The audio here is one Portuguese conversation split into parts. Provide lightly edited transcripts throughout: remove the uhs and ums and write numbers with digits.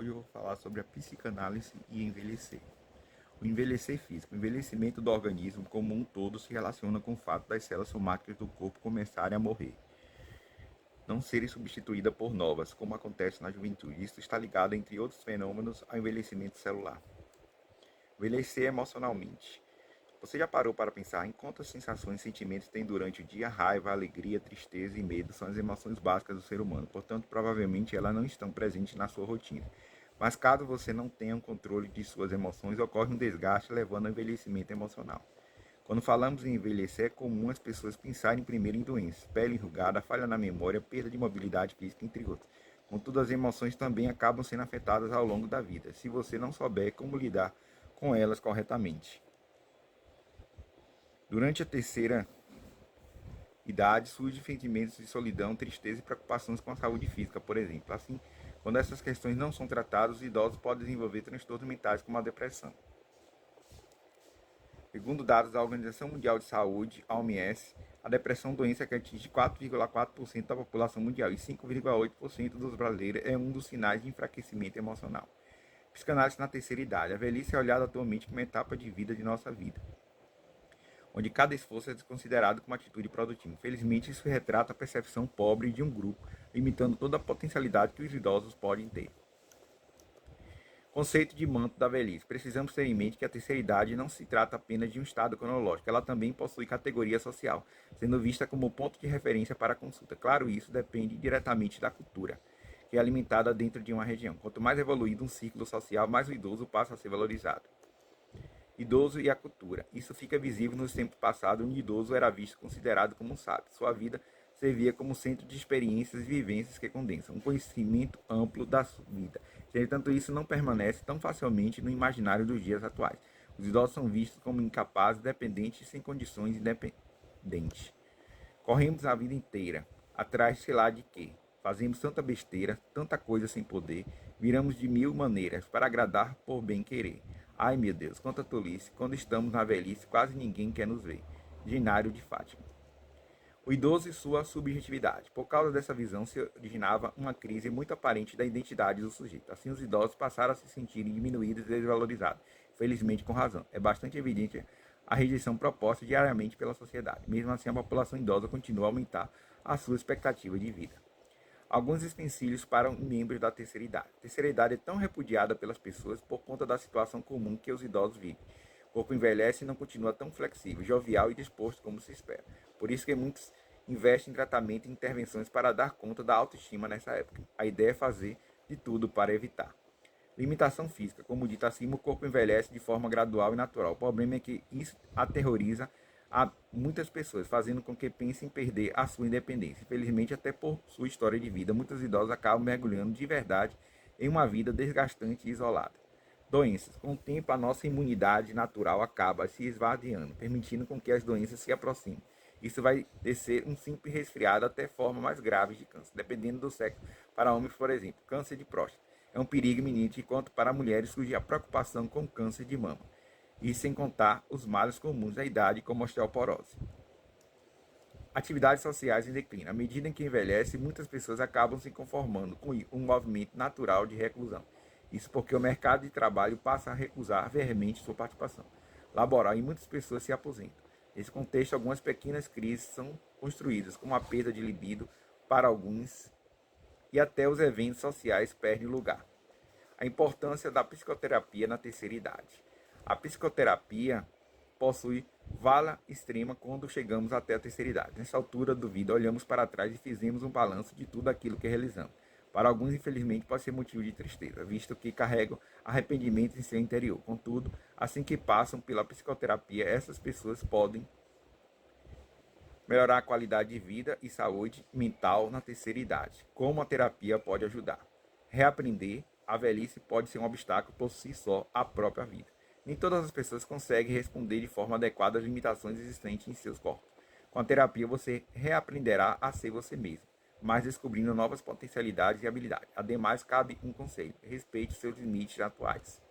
Hoje eu vou falar sobre a psicanálise e envelhecer. O envelhecer físico. O envelhecimento do organismo como um todo se relaciona com o fato das células somáticas do corpo começarem a morrer, não serem substituídas por novas, como acontece na juventude. Isso está ligado, entre outros fenômenos, ao envelhecimento celular. Envelhecer emocionalmente. Você já parou para pensar em quantas sensações e sentimentos tem durante o dia? Raiva, alegria, tristeza e medo são as emoções básicas do ser humano, portanto, provavelmente elas não estão presentes na sua rotina. Mas caso você não tenha um controle de suas emoções, ocorre um desgaste levando ao envelhecimento emocional. Quando falamos em envelhecer, é comum as pessoas pensarem primeiro em doenças, pele enrugada, falha na memória, perda de mobilidade física, entre outros. Contudo, as emoções também acabam sendo afetadas ao longo da vida, se você não souber como lidar com elas corretamente. Durante a terceira idade, surgem sentimentos de solidão, tristeza e preocupações com a saúde física, por exemplo. Assim, quando essas questões não são tratadas, os idosos podem desenvolver transtornos mentais como a depressão. Segundo dados da Organização Mundial de Saúde, a OMS, a depressão é uma doença que atinge 4,4% da população mundial e 5,8% dos brasileiros é um dos sinais de enfraquecimento emocional. Psicanálise na terceira idade. A velhice é olhada atualmente como uma etapa de vida de nossa vida, onde cada esforço é considerado como atitude produtiva. Infelizmente, isso retrata a percepção pobre de um grupo, limitando toda a potencialidade que os idosos podem ter. Conceito de manto da velhice. Precisamos ter em mente que a terceira idade não se trata apenas de um estado cronológico, ela também possui categoria social, sendo vista como ponto de referência para a consulta. Claro, isso depende diretamente da cultura, que é alimentada dentro de uma região. Quanto mais evoluído um ciclo social, mais o idoso passa a ser valorizado. Idoso e a cultura. Isso fica visível nos tempos passados, onde o idoso era visto e considerado como um sábio. Sua vida servia como centro de experiências e vivências que condensam um conhecimento amplo da sua vida. Entretanto, isso não permanece tão facilmente no imaginário dos dias atuais. Os idosos são vistos como incapazes, dependentes e sem condições independentes. Corremos a vida inteira, atrás sei lá de quê. Fazemos tanta besteira, tanta coisa sem poder, viramos de mil maneiras para agradar por bem querer. Ai meu Deus, quanta tolice, quando estamos na velhice quase ninguém quer nos ver. Dinário de Fátima. O idoso e sua subjetividade. Por causa dessa visão se originava uma crise muito aparente da identidade do sujeito. Assim os idosos passaram a se sentirem diminuídos e desvalorizados, felizmente com razão. É bastante evidente a rejeição proposta diariamente pela sociedade. Mesmo assim, a população idosa continua a aumentar a sua expectativa de vida. Alguns utensílios para membros da terceira idade. A terceira idade é tão repudiada pelas pessoas por conta da situação comum que os idosos vivem. O corpo envelhece e não continua tão flexível, jovial e disposto como se espera. Por isso que muitos investem em tratamento e intervenções para dar conta da autoestima nessa época. A ideia é fazer de tudo para evitar. Limitação física. Como dito acima, o corpo envelhece de forma gradual e natural. O problema é que isso aterroriza a muitas pessoas, fazendo com que pensem em perder a sua independência. Infelizmente, até por sua história de vida, muitos idosos acabam mergulhando de verdade em uma vida desgastante e isolada. Doenças. Com o tempo, a nossa imunidade natural acaba se esvaziando, permitindo com que as doenças se aproximem. Isso vai descer um simples resfriado até formas mais graves de câncer, dependendo do sexo. Para homens, por exemplo, câncer de próstata é um perigo iminente, enquanto para mulheres surge a preocupação com câncer de mama. E sem contar os males comuns da idade, como osteoporose. Atividades sociais em declínio. À medida em que envelhece, muitas pessoas acabam se conformando com um movimento natural de reclusão. Isso porque o mercado de trabalho passa a recusar veemente sua participação laboral e muitas pessoas se aposentam. Nesse contexto, algumas pequenas crises são construídas, como a perda de libido para alguns, e até os eventos sociais perdem lugar. A importância da psicoterapia na terceira idade. A psicoterapia possui vala extrema quando chegamos até a terceira idade. Nessa altura do vida, olhamos para trás e fizemos um balanço de tudo aquilo que realizamos. Para alguns, infelizmente, pode ser motivo de tristeza, visto que carregam arrependimentos em seu interior. Contudo, assim que passam pela psicoterapia, essas pessoas podem melhorar a qualidade de vida e saúde mental na terceira idade. Como a terapia pode ajudar? Reaprender a velhice pode ser um obstáculo por si só à própria vida. Nem todas as pessoas conseguem responder de forma adequada às limitações existentes em seus corpos. Com a terapia, você reaprenderá a ser você mesmo, mas descobrindo novas potencialidades e habilidades. Ademais, cabe um conselho: respeite seus limites atuais.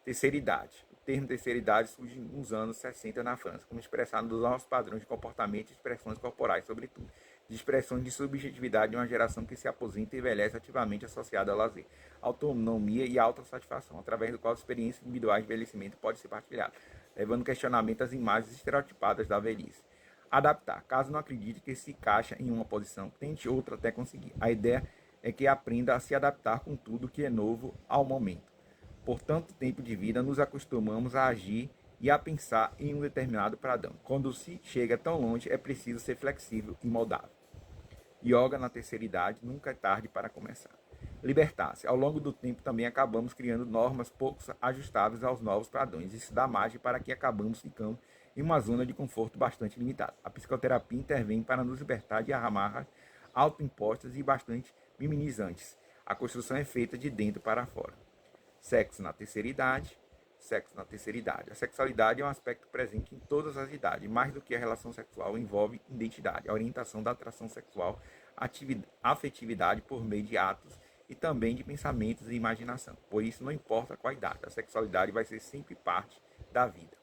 Terceira idade. O termo terceira idade surge nos anos 60 na França, como expressado nos novos padrões de comportamento e expressões corporais, sobretudo. de expressões de subjetividade de uma geração que se aposenta e envelhece ativamente associada ao lazer, autonomia e autossatisfação, através do qual a experiência individual de envelhecimento pode ser partilhada, levando questionamento às imagens estereotipadas da velhice. Adaptar. Caso não acredite que se encaixa em uma posição, tente outra até conseguir. A ideia é que aprenda a se adaptar com tudo que é novo ao momento. Por tanto tempo de vida, nos acostumamos a agir e a pensar em um determinado padrão. Quando se chega tão longe, é preciso ser flexível e moldável. Yoga na terceira idade, nunca é tarde para começar. Libertar-se. Ao longo do tempo também acabamos criando normas pouco ajustáveis aos novos padrões. Isso dá margem para que acabamos ficando em uma zona de conforto bastante limitada. A psicoterapia intervém para nos libertar de amarras autoimpostas e bastante minimizantes. A construção é feita de dentro para fora. Sexo na terceira idade. Sexo na terceira idade. A sexualidade é um aspecto presente em todas as idades. Mais do que a relação sexual, envolve identidade, a orientação da atração sexual, afetividade por meio de atos e também de pensamentos e imaginação. Por isso, não importa qual idade, a sexualidade vai ser sempre parte da vida.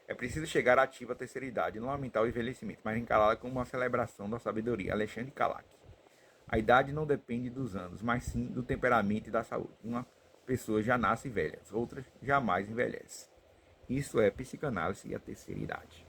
É preciso chegar ativa à terceira idade, não aumentar o envelhecimento, mas encará-la como uma celebração da sabedoria. Alexandre Kalak. A idade não depende dos anos, mas sim do temperamento e da saúde. Uma pessoa já nasce velha, outras jamais envelhece. Isso é psicanálise e a terceira idade.